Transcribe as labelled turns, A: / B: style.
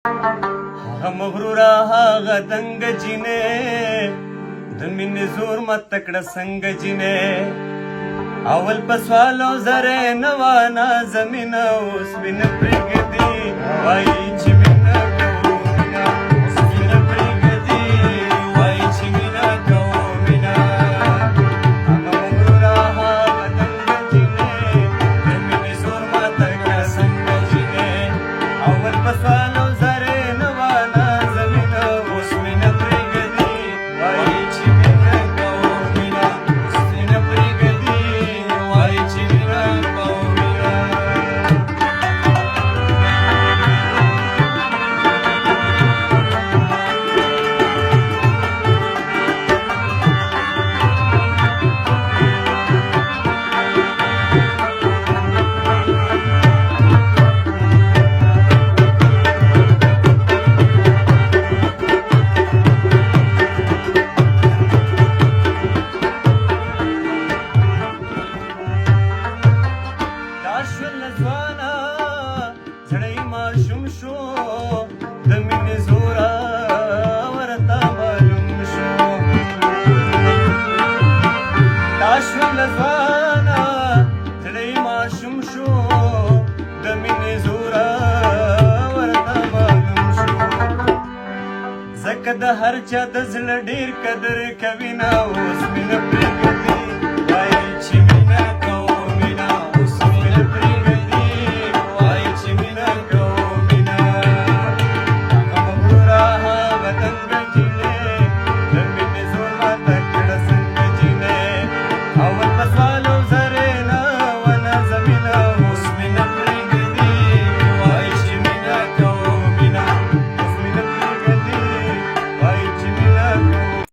A: هغه مغروره هغه دنګ جینې د مینې زور مت کړه څنګه جینې اول په سوال او زره نوا نازمینه اوس مینه پرېږدي وایي چې مینه کوو مینه اوس مینه پرېږدي وایي چې مینه کوو مینه هغه مغروره هغه دنګ جینې د مینې زور مت کړه څنګه جینې اول په سوال او زره نوا نازمینه اوس مینه پرېږدي وایي چې مینه کوو مینه اوس مینه پرېږدي وایي چې مینه کوو مینه دا شول ځوانه زړی ماشوم شو د مینې زوره ورته معلوم شو دا شول ځوانه زړی ماشوم شو د مینې زوره ورته معلوم شو ځکه د هر چا د زړه ډېر قدر کوي نه اوس مینه پرېږدي